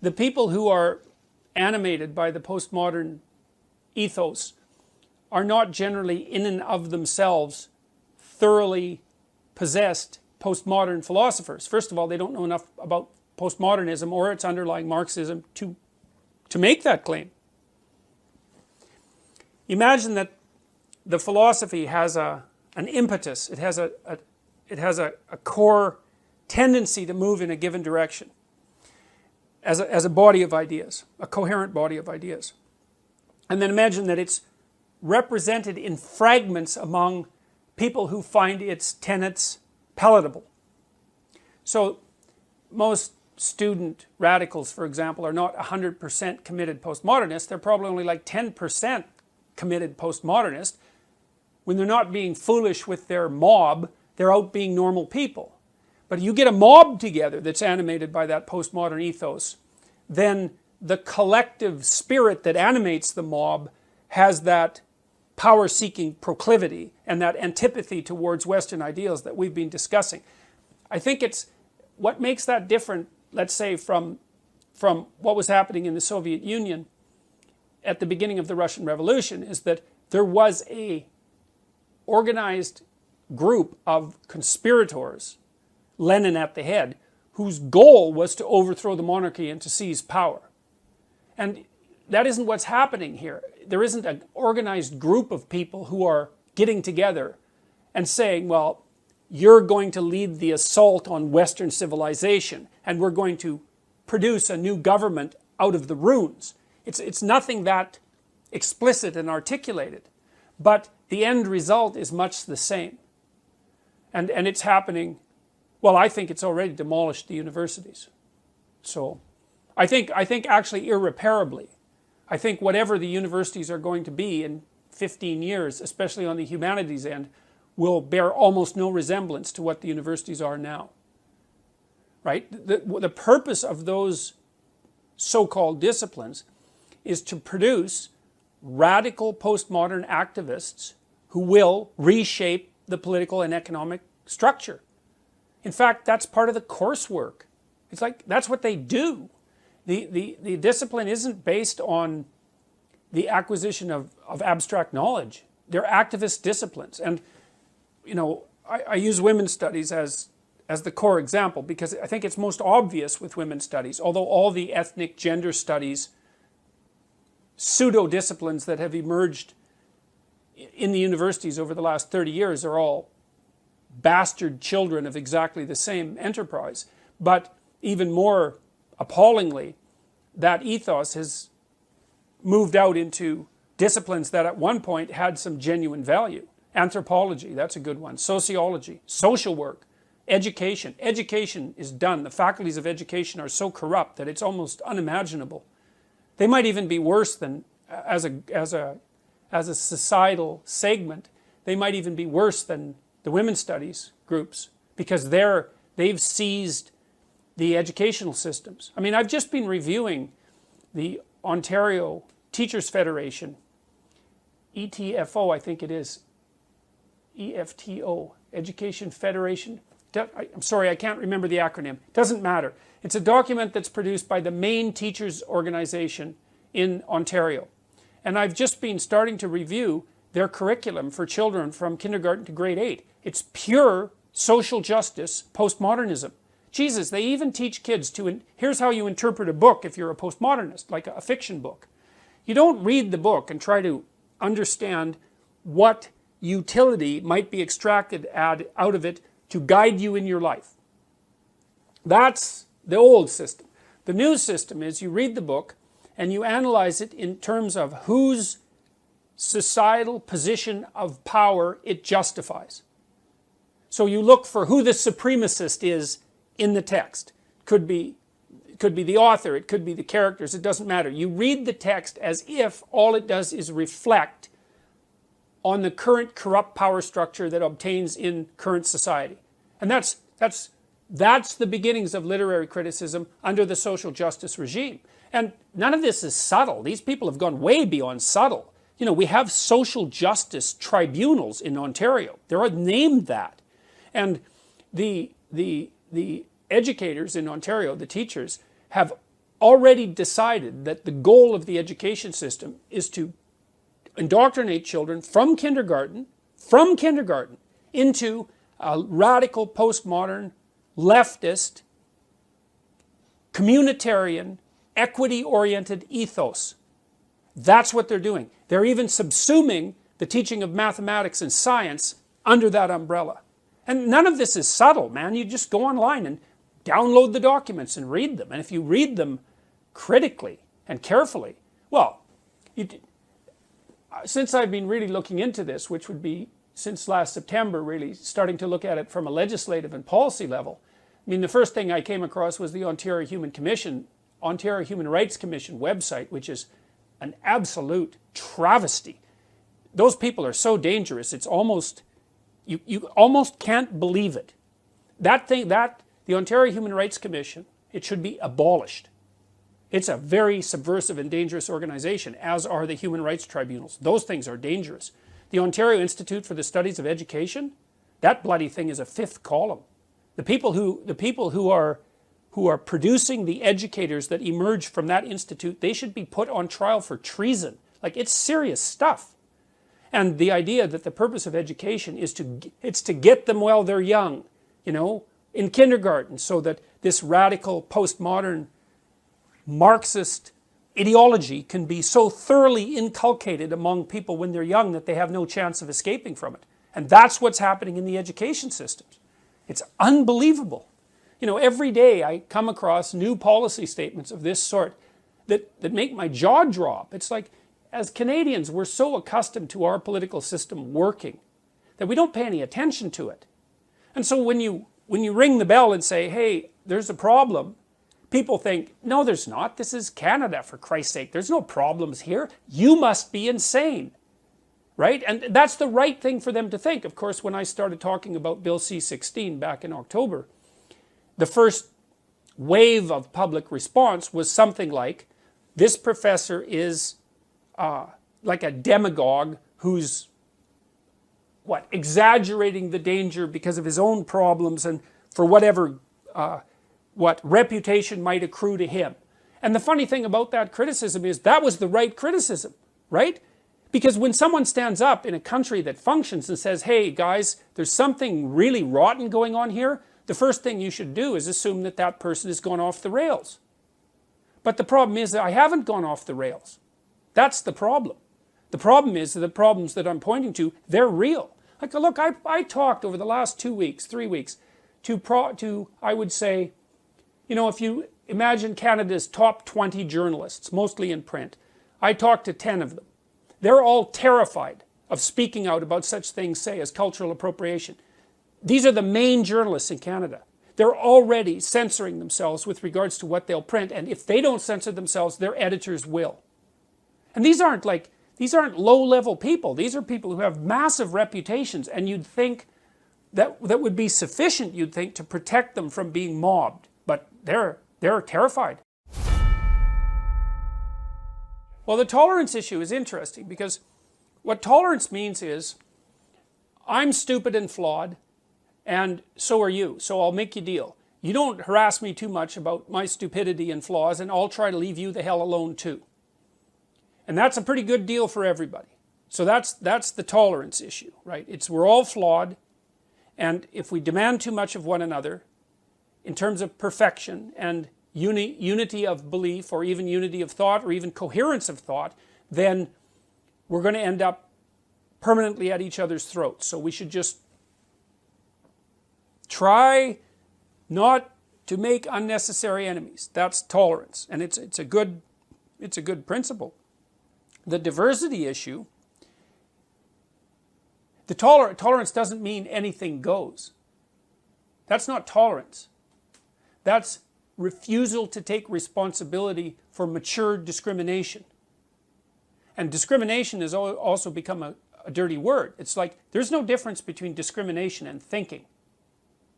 the people who are animated by the postmodern ethos are not generally in and of themselves thoroughly possessed postmodern philosophers. First of all, they don't know enough about postmodernism or its underlying Marxism to make that claim. Imagine that the philosophy has an impetus, it has a core tendency to move in a given direction as a body of ideas, a coherent body of ideas. And then imagine that it's represented in fragments among people who find its tenets palatable. So most student radicals, for example, are not 100% committed postmodernists. They're probably only like 10% committed postmodernist. When they're not being foolish with their mob, they're out being normal people. But you get a mob together that's animated by that postmodern ethos, then the collective spirit that animates the mob has that power-seeking proclivity and that antipathy towards Western ideals that we've been discussing. I think it's what makes that different, let's say, from what was happening in the Soviet Union at the beginning of the Russian Revolution, is that there was a organized group of conspirators, Lenin at the head, whose goal was to overthrow the monarchy and to seize power. And that isn't what's happening here. There isn't an organized group of people who are getting together and saying, well, you're going to lead the assault on Western civilization and we're going to produce a new government out of the ruins. It's nothing that explicit and articulated, but the end result is much the same. And it's happening, well, I think it's already demolished the universities. So I think actually irreparably. I think whatever the universities are going to be in 15 years, especially on the humanities end, will bear almost no resemblance to what the universities are now. Right? The purpose of those so-called disciplines is to produce radical postmodern activists who will reshape the political and economic structure. In fact, that's part of the coursework. It's like, that's what they do. The discipline isn't based on the acquisition of abstract knowledge. They're activist disciplines. And, you know, I use women's studies as the core example because I think it's most obvious with women's studies, although all the ethnic gender studies, pseudo-disciplines that have emerged in the universities over the last 30 years are all bastard children of exactly the same enterprise. But even more appallingly, that ethos has moved out into disciplines that at one point had some genuine value. Anthropology, that's a good one. Sociology, social work, education. Education is done. The faculties of education are so corrupt that it's almost unimaginable. They might even be worse than, as a societal segment, they might even be worse than the women's studies groups because they've seized the educational systems. I mean, I've just been reviewing the Ontario Teachers Federation, ETFO, I think it is, EFTO, Education Federation. I'm sorry, I can't remember the acronym. Doesn't matter. It's a document that's produced by the main teachers organization in Ontario. And I've just been starting to review their curriculum for children from kindergarten to grade 8. It's pure social justice postmodernism. Jesus, they even teach kids here's how you interpret a book if you're a postmodernist, like a fiction book. You don't read the book and try to understand what utility might be extracted out of it to guide you in your life. That's the old system. The new system is you read the book and you analyze it in terms of whose societal position of power it justifies. So you look for who the supremacist is in the text. Could be the author, it could be the characters, it doesn't matter. You read the text as if all it does is reflect on the current corrupt power structure that obtains in current society. And that's the beginnings of literary criticism under the social justice regime. And none of this is subtle. These people have gone way beyond subtle. You know, we have social justice tribunals in Ontario. They're named that. And the educators in Ontario, the teachers, have already decided that the goal of the education system is to indoctrinate children from kindergarten into a radical, postmodern, leftist, communitarian, equity-oriented ethos. That's what they're doing. They're even subsuming the teaching of mathematics and science under that umbrella. And none of this is subtle, man. You just go online and download the documents and read them. And if you read them critically and carefully, well, since I've been really looking into this, which would be since last September, really starting to look at it from a legislative and policy level, I mean, the first thing I came across was the Ontario Human Rights Commission website, which is an absolute travesty. Those people are so dangerous, it's almost, you almost can't believe it. The Ontario Human Rights Commission, it should be abolished. It's a very subversive and dangerous organization, as are the human rights tribunals. Those things are dangerous. The Ontario Institute for the Studies of Education, that bloody thing is a fifth column. The people who are producing the educators that emerge from that institute, they should be put on trial for treason. Like, it's serious stuff. And the idea that the purpose of education is to get them while they're young, you know, in kindergarten, so that this radical, postmodern, Marxist ideology can be so thoroughly inculcated among people when they're young that they have no chance of escaping from it. And that's what's happening in the education systems. It's unbelievable. You know, every day I come across new policy statements of this sort that make my jaw drop. It's like, as Canadians, we're so accustomed to our political system working that we don't pay any attention to it. And so when you ring the bell and say, hey, there's a problem, people think, no, there's not. This is Canada, for Christ's sake. There's no problems here. You must be insane. Right? And that's the right thing for them to think. Of course, when I started talking about Bill C-16 back in October, the first wave of public response was something like, this professor is like a demagogue who's, exaggerating the danger because of his own problems and for whatever, reputation might accrue to him. And the funny thing about that criticism is that was the right criticism, right? Because when someone stands up in a country that functions and says, hey guys, there's something really rotten going on here, the first thing you should do is assume that that person has gone off the rails. But the problem is that I haven't gone off the rails. That's the problem. The problem is that the problems that I'm pointing to, they're real. Like, look, I talked over the last 2 weeks, 3 weeks, to I would say, you know, if you imagine Canada's top 20 journalists, mostly in print, I talked to 10 of them. They're all terrified of speaking out about such things, say, as cultural appropriation. These are the main journalists in Canada. They're already censoring themselves with regards to what they'll print, and if they don't censor themselves, their editors will. And these aren't low-level people. These are people who have massive reputations, and you'd think that would be sufficient, you'd think, to protect them from being mobbed. But they're terrified. Well, the tolerance issue is interesting because what tolerance means is, I'm stupid and flawed, and so are you, so I'll make you deal. You don't harass me too much about my stupidity and flaws, and I'll try to leave you the hell alone too. And that's a pretty good deal for everybody. So that's the tolerance issue, right? We're all flawed, and if we demand too much of one another, in terms of perfection and unity of belief, or even unity of thought, or even coherence of thought, then we're going to end up permanently at each other's throats. So we should just try not to make unnecessary enemies. That's tolerance, and it's a good principle. The diversity issue, the tolerance doesn't mean anything goes. That's not tolerance. That's refusal to take responsibility for mature discrimination. And discrimination has also become a dirty word. It's like, there's no difference between discrimination and thinking.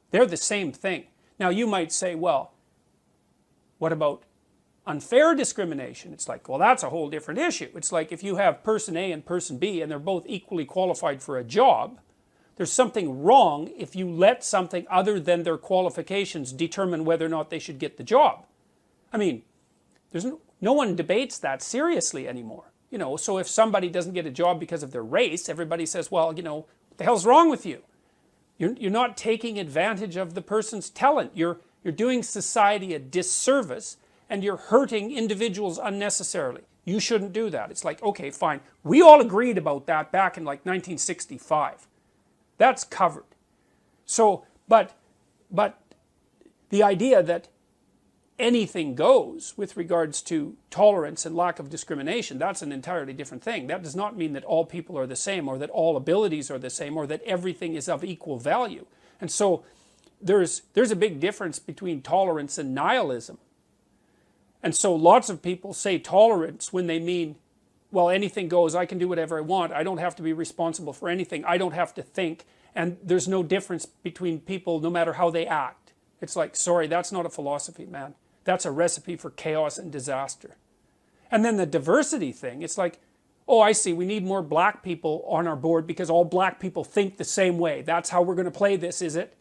They're the same thing. Now you might say, well, what about unfair discrimination? It's like, well, that's a whole different issue. It's like if you have person A and person B and they're both equally qualified for a job, there's something wrong if you let something other than their qualifications determine whether or not they should get the job. I mean, no one debates that seriously anymore. You know, so if somebody doesn't get a job because of their race, everybody says, well, you know, what the hell's wrong with you? You're not taking advantage of the person's talent. You're doing society a disservice, and you're hurting individuals unnecessarily. You shouldn't do that. It's like, okay, fine. We all agreed about that back in like 1965. That's covered. So, but the idea that anything goes with regards to tolerance and lack of discrimination, that's an entirely different thing. That does not mean that all people are the same, or that all abilities are the same, or that everything is of equal value. And so there's a big difference between tolerance and nihilism. And so lots of people say tolerance when they mean, well, anything goes, I can do whatever I want, I don't have to be responsible for anything, I don't have to think, and there's no difference between people no matter how they act. It's like, sorry, that's not a philosophy, man. That's a recipe for chaos and disaster. And then the diversity thing, it's like, oh, I see, we need more black people on our board because all black people think the same way. That's how we're going to play this, is it?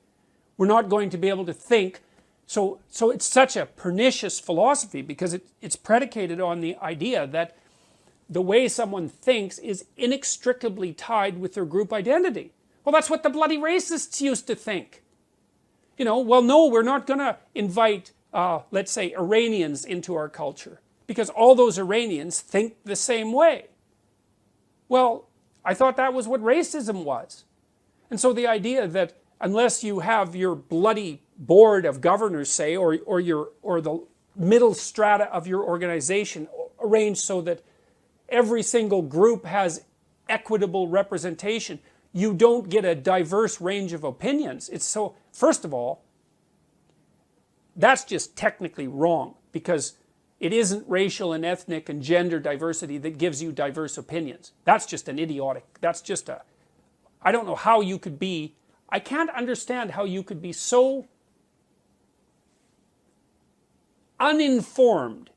We're not going to be able to think. So it's such a pernicious philosophy because it's predicated on the idea that the way someone thinks is inextricably tied with their group identity. Well, that's what the bloody racists used to think. You know, well, no, we're not going to invite, let's say, Iranians into our culture because all those Iranians think the same way. Well, I thought that was what racism was. And so the idea that unless you have your bloody board of governors, say, or the middle strata of your organization arranged so that every single group has equitable representation, you don't get a diverse range of opinions. It's so, first of all, that's just technically wrong because it isn't racial and ethnic and gender diversity that gives you diverse opinions. That's just an idiotic, that's just a, I don't know how you could be, I can't understand how you could be so uninformed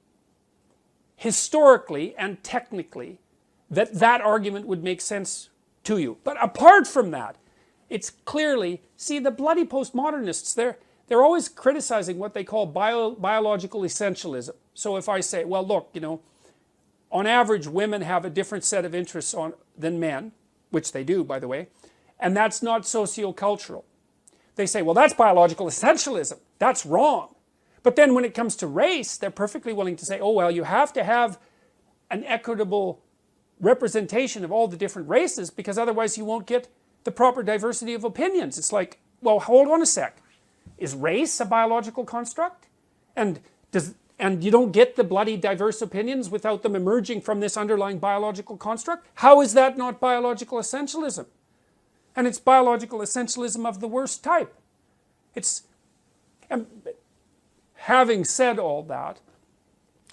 historically and technically that that argument would make sense to you. But apart from that, it's clearly, see, the bloody postmodernists, they're always criticizing what they call biological essentialism. So if I say, well, look, you know, on average women have a different set of interests than men, which they do, by the way, and that's not sociocultural. They say, well, that's biological essentialism. That's wrong. But then when it comes to race, they're perfectly willing to say, oh, well, you have to have an equitable representation of all the different races because otherwise you won't get the proper diversity of opinions. It's like, well, hold on a sec. Is race a biological construct? And you don't get the bloody diverse opinions without them emerging from this underlying biological construct? How is that not biological essentialism? And it's biological essentialism of the worst type. Having said all that,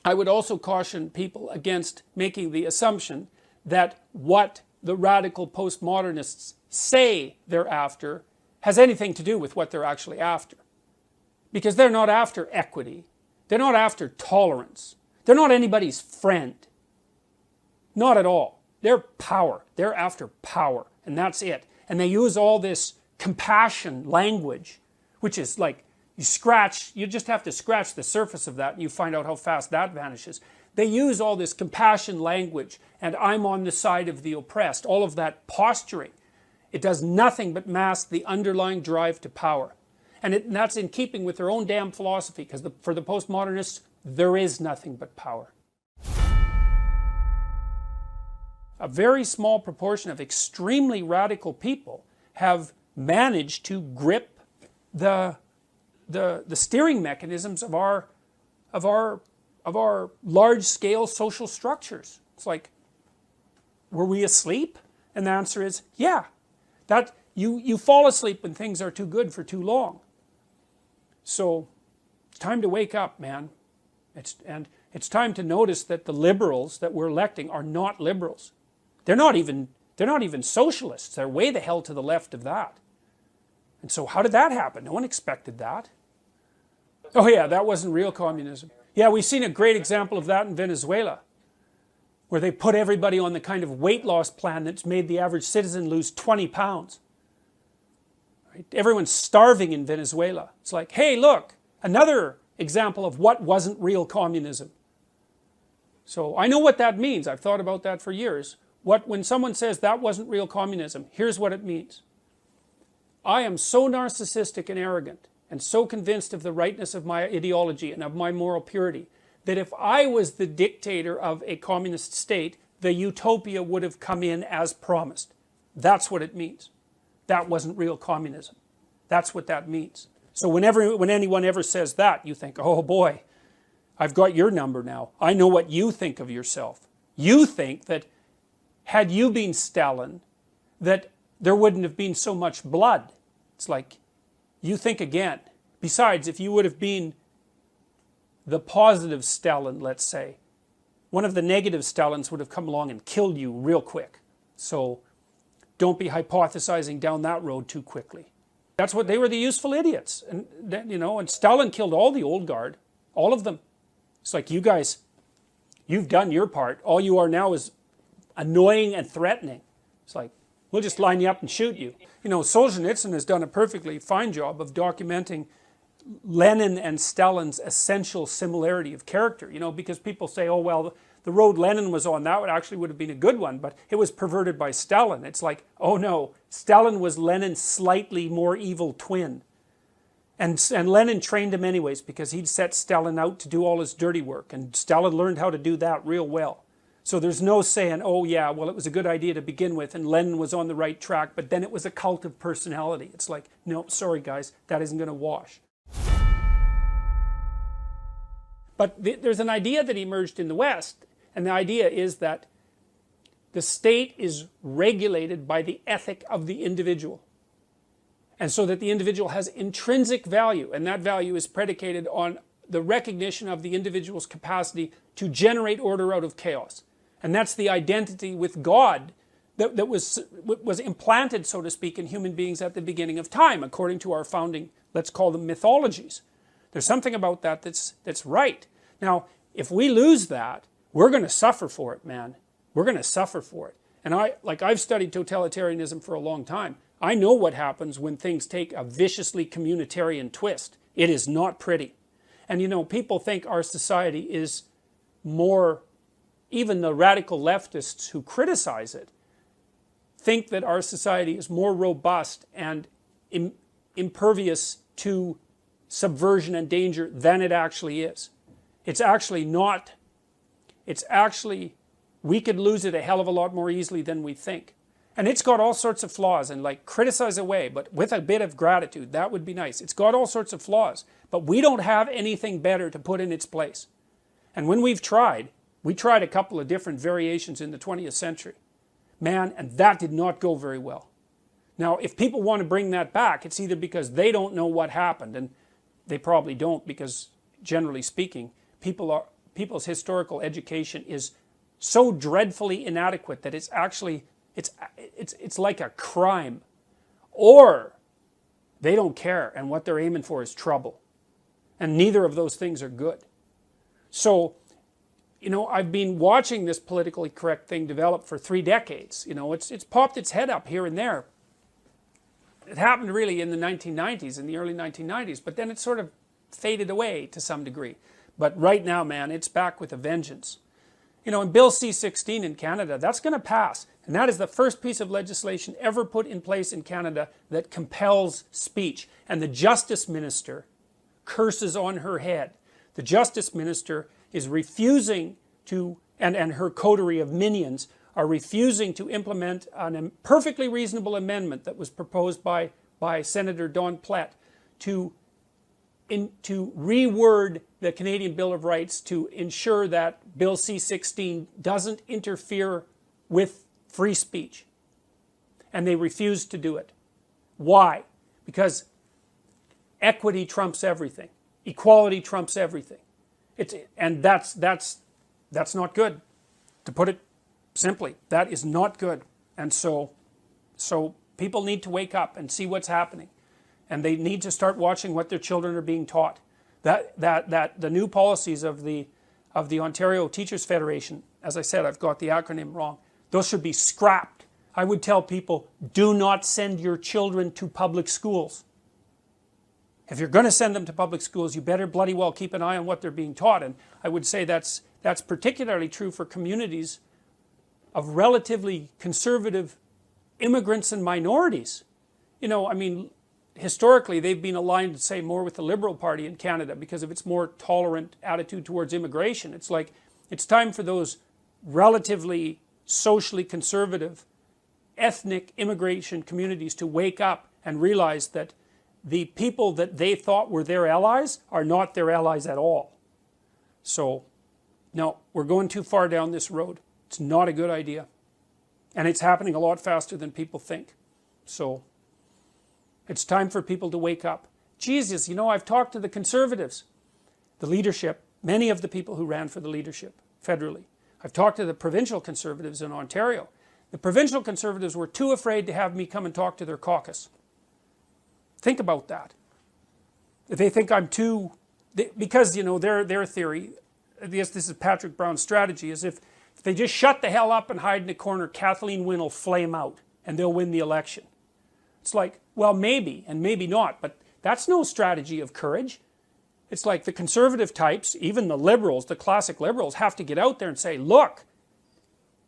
I would also caution people against making the assumption that what the radical postmodernists say they're after has anything to do with what they're actually after. Because they're not after equity. They're not after tolerance. They're not anybody's friend. Not at all. They're power. They're after power. And that's it. And they use all this compassion language, which is like, you just have to scratch the surface of that and you find out how fast that vanishes. They use all this compassion language and I'm on the side of the oppressed, all of that posturing. It does nothing but mask the underlying drive to power. And that's in keeping with their own damn philosophy because for the postmodernists, there is nothing but power. A very small proportion of extremely radical people have managed to grip the steering mechanisms of our large-scale social structures. It's like, were we asleep? And the answer is, yeah. That you fall asleep when things are too good for too long. So it's time to wake up, man. It's time to notice that the liberals that we're electing are not liberals. They're not even socialists. They're way the hell to the left of that. And so how did that happen? No one expected that. Oh yeah, that wasn't real communism. Yeah, we've seen a great example of that in Venezuela, where they put everybody on the kind of weight loss plan that's made the average citizen lose 20 pounds. Right? Everyone's starving in Venezuela. It's like, hey, look, another example of what wasn't real communism. So I know what that means. I've thought about that for years. When someone says that wasn't real communism, here's what it means. I am so narcissistic and arrogant and so convinced of the rightness of my ideology and of my moral purity that if I was the dictator of a communist state, the utopia would have come in as promised. That's what it means. That wasn't real communism. That's what that means. So when anyone ever says that, you think, oh boy, I've got your number now. I know what you think of yourself. You think that had you been Stalin, that there wouldn't have been so much blood. It's like, you think again. Besides, if you would have been the positive Stalin, let's say, one of the negative Stalins would have come along and killed you real quick. So don't be hypothesizing down that road too quickly. That's what they were, the useful idiots. And and Stalin killed all the old guard, all of them. It's like, you guys, you've done your part. All you are now is annoying and threatening. It's like, we'll just line you up and shoot you. Solzhenitsyn has done a perfectly fine job of documenting Lenin and Stalin's essential similarity of character, because people say, oh, well, the road Lenin was on, that would have been a good one, but it was perverted by Stalin. It's like, oh no, Stalin was Lenin's slightly more evil twin. And Lenin trained him anyways because he'd set Stalin out to do all his dirty work, and Stalin learned how to do that real well. So there's no saying, oh yeah, well it was a good idea to begin with and Lenin was on the right track, but then it was a cult of personality. It's like, no, sorry guys, that isn't going to wash. But there's an idea that emerged in the West, and the idea is that the state is regulated by the ethic of the individual. And so that the individual has intrinsic value, and that value is predicated on the recognition of the individual's capacity to generate order out of chaos. And that's the identity with God that was implanted, so to speak, in human beings at the beginning of time, according to our founding, let's call them mythologies. There's something about that that's right. Now, if we lose that, we're going to suffer for it, man. We're going to suffer for it. And I've studied totalitarianism for a long time. I know what happens when things take a viciously communitarian twist. It is not pretty. And people think our society is more, even the radical leftists who criticize it, think that our society is more robust and impervious to subversion and danger than it actually is. It's actually not. It's actually, we could lose it a hell of a lot more easily than we think. And it's got all sorts of flaws, and criticize away, but with a bit of gratitude, that would be nice. It's got all sorts of flaws, but we don't have anything better to put in its place. And when we tried a couple of different variations in the 20th century. Man, and that did not go very well. Now, if people want to bring that back, it's either because they don't know what happened, and they probably don't, because generally speaking, people's historical education is so dreadfully inadequate that it's actually, it's like a crime. Or they don't care, and what they're aiming for is trouble. And neither of those things are good. So, I've been watching this politically correct thing develop for 3 decades. It's popped its head up here and there. It happened really in the 1990s, in the early 1990s, but then it sort of faded away to some degree. But right now, man, it's back with a vengeance. In Bill C-16 in Canada, that's going to pass. And that is the first piece of legislation ever put in place in Canada that compels speech. And the Justice Minister curses on her head. The Justice Minister is refusing to, and her coterie of minions are refusing to implement a perfectly reasonable amendment that was proposed by Senator Don Plett to reword the Canadian Bill of Rights to ensure that Bill C-16 doesn't interfere with free speech. And they refused to do it. Why? Because equity trumps everything. Equality trumps everything. And that's not good, to put it simply. That is not good. And so people need to wake up and see what's happening. And they need to start watching what their children are being taught. That the new policies of the Ontario Teachers Federation, as I said, I've got the acronym wrong, those should be scrapped. I would tell people, do not send your children to public schools. If you're going to send them to public schools, you better bloody well keep an eye on what they're being taught. And I would say that's particularly true for communities of relatively conservative immigrants and minorities. You know, I mean, historically they've been aligned, say, more with the Liberal Party in Canada because of its more tolerant attitude towards immigration. It's like, it's time for those relatively socially conservative ethnic immigration communities to wake up and realize that the people that they thought were their allies are not their allies at all. So, no, we're going too far down this road. It's not a good idea. And it's happening a lot faster than people think. So, it's time for people to wake up. Jesus, you know, I've talked to the Conservatives, the leadership, many of the people who ran for the leadership federally. I've talked to the provincial Conservatives in Ontario. The provincial Conservatives were too afraid to have me come and talk to their caucus. Think about that. If they think I'm too... Because, you know, their theory, I guess this is Patrick Brown's strategy, is if they just shut the hell up and hide in a corner, Kathleen Wynne will flame out and they'll win the election. It's like, well, maybe and maybe not, but that's no strategy of courage. It's like the conservative types, even the liberals, the classic liberals, have to get out there and say, look,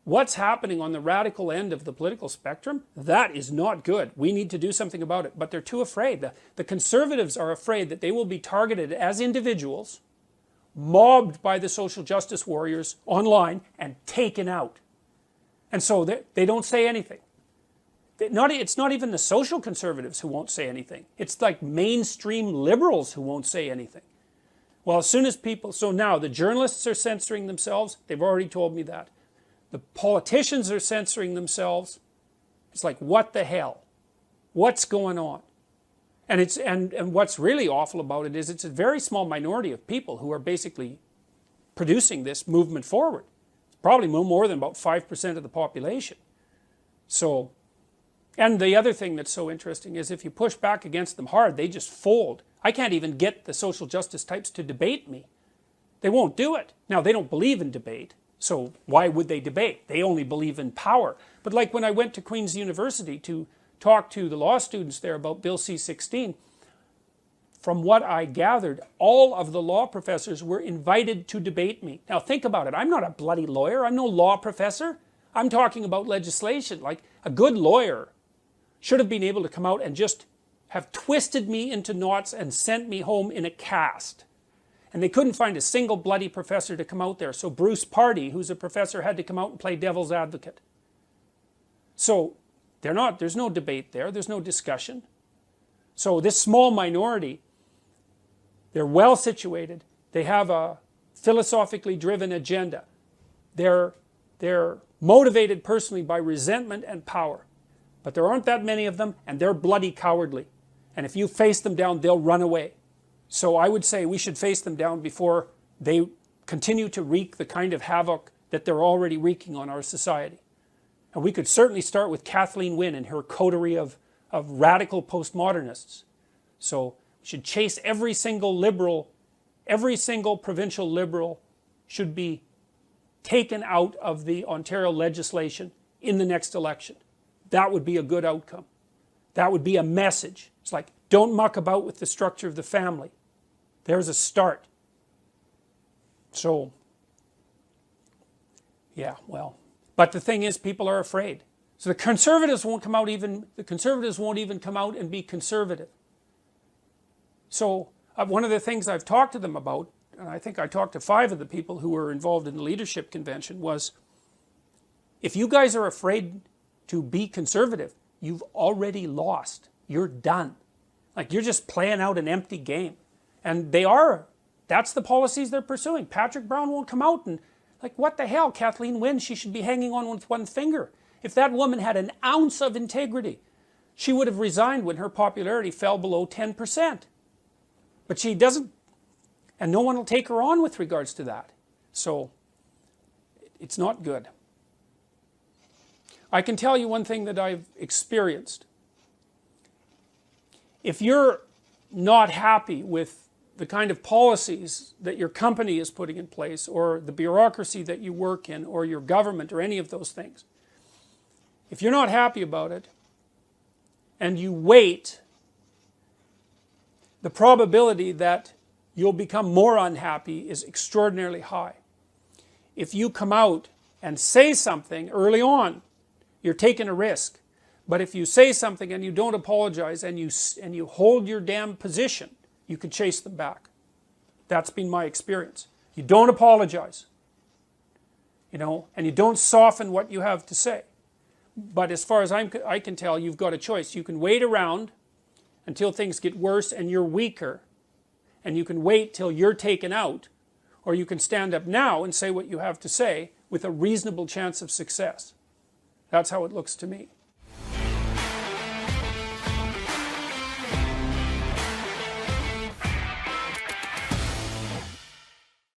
what's happening on the radical end of the political spectrum, that is not good. We need to do something about it. But they're too afraid. The conservatives are afraid that they will be targeted as individuals, mobbed by the social justice warriors online, and taken out. And so they don't say anything. It's not even the social conservatives who won't say anything. It's like mainstream liberals who won't say anything. Well, as soon as people... So now the journalists are censoring themselves. They've already told me that. The politicians are censoring themselves. It's like, what the hell? What's going on? And what's really awful about it is it's a very small minority of people who are basically producing this movement forward. It's probably no more than about 5% of the population. So, and the other thing that's so interesting is if you push back against them hard, they just fold. I can't even get the social justice types to debate me. They won't do it. Now, they don't believe in debate. So why would they debate? They only believe in power. But like when I went to Queen's University to talk to the law students there about Bill C-16, from what I gathered, all of the law professors were invited to debate me. Now think about it. I'm not a bloody lawyer. I'm no law professor. I'm talking about legislation. Like a good lawyer should have been able to come out and just have twisted me into knots and sent me home in a cast. And they couldn't find a single bloody professor to come out there. So Bruce Pardy, who's a professor, had to come out and play devil's advocate. So there's no debate there. There's no discussion. So this small minority, they're well situated. They have a philosophically driven agenda. They're motivated personally by resentment and power. But there aren't that many of them, and they're bloody cowardly. And if you face them down, they'll run away. So I would say we should face them down before they continue to wreak the kind of havoc that they're already wreaking on our society. And we could certainly start with Kathleen Wynne and her coterie of radical postmodernists. So we should chase every single liberal, every single provincial liberal should be taken out of the Ontario legislation in the next election. That would be a good outcome. That would be a message. It's like, don't muck about with the structure of the family. There's a start. So, yeah, well. But the thing is, people are afraid. So the conservatives won't even come out and be conservative. So one of the things I've talked to them about, and I think I talked to 5 of the people who were involved in the leadership convention, was if you guys are afraid to be conservative, you've already lost. You're done. Like, you're just playing out an empty game. And they are. That's the policies they're pursuing. Patrick Brown won't come out and, like, what the hell? Kathleen Wynne, she should be hanging on with one finger. If that woman had an ounce of integrity, she would have resigned when her popularity fell below 10%. But she doesn't. And no one will take her on with regards to that. So, it's not good. I can tell you one thing that I've experienced. If you're not happy with the kind of policies that your company is putting in place, or the bureaucracy that you work in, or your government, or any of those things, if you're not happy about it, and you wait, the probability that you'll become more unhappy is extraordinarily high. If you come out and say something early on, you're taking a risk. But if you say something and you don't apologize and you hold your damn position, you can chase them back. That's been my experience. You don't apologize, you know, and you don't soften what you have to say. But as far as I can tell, you've got a choice. You can wait around until things get worse and you're weaker, and you can wait till you're taken out, or you can stand up now and say what you have to say with a reasonable chance of success. That's how it looks to me.